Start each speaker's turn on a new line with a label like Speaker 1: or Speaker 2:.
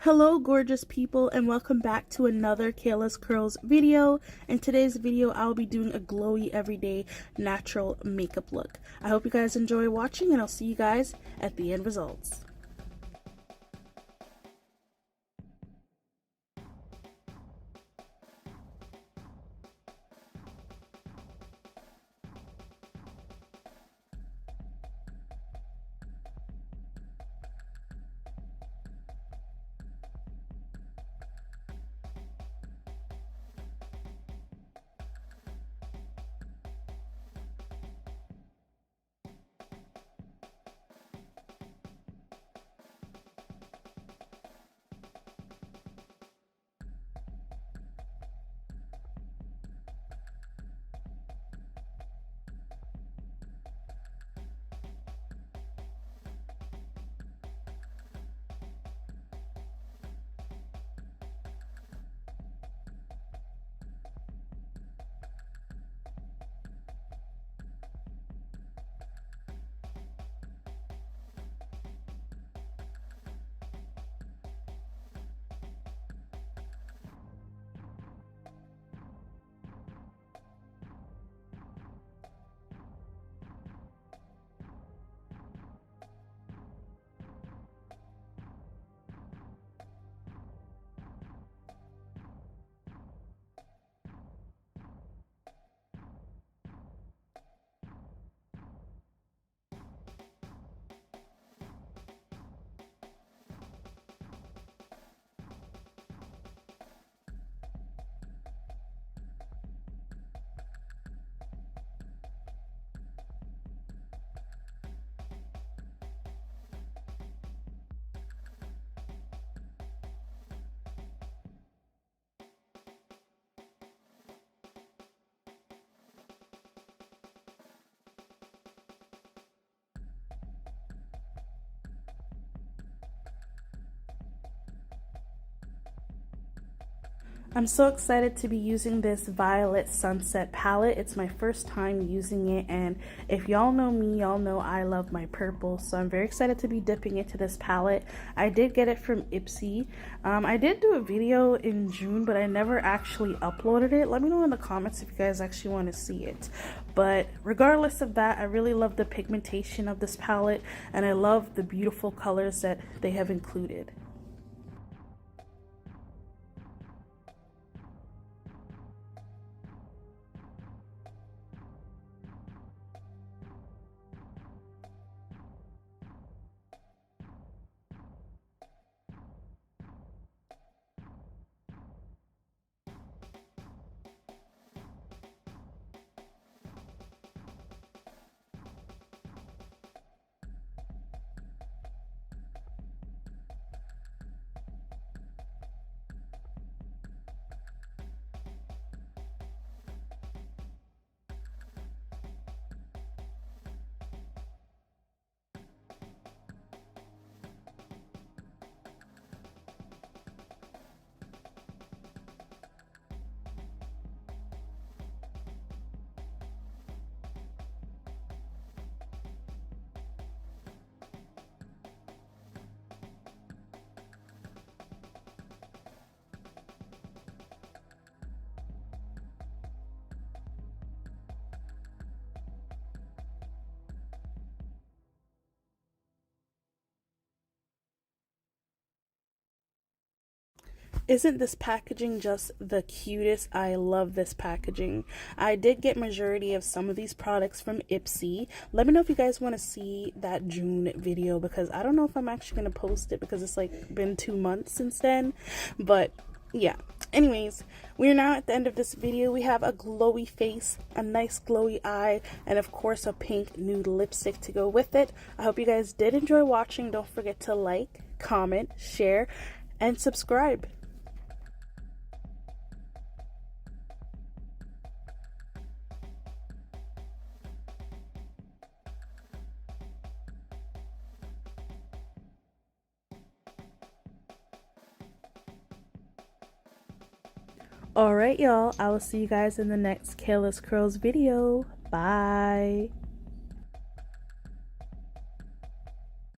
Speaker 1: Hello gorgeous people, and welcome back to another Kayla's Curls video. In today's video I'll be doing a glowy everyday natural makeup look. I hope you guys enjoy watching, and I'll see you guys at the end results. I'm so excited to be using this Violet Sunset palette. It's my first time using it, and if y'all know me, y'all know I love my purple, so I'm very excited to be dipping into this palette. I did get it from Ipsy. I did do a video in June, but I never actually uploaded it. Let me know in the comments if you guys actually want to see it. But regardless of that, I really love the pigmentation of this palette, and I love the beautiful colors that they have included. Isn't this packaging just the cutest? I love this packaging. I did get majority of some of these products from Ipsy. Let me know if you guys want to see that June video, because I don't know if I'm actually going to post it because it's like been 2 months since then. But yeah, anyways, we are now at the end of this video. We have a glowy face, a nice glowy eye, and of course a pink nude lipstick to go with it. I hope you guys did enjoy watching. Don't forget to like, comment, share, and subscribe. Alright y'all, I will see you guys in the next Kayla's Curls video. Bye!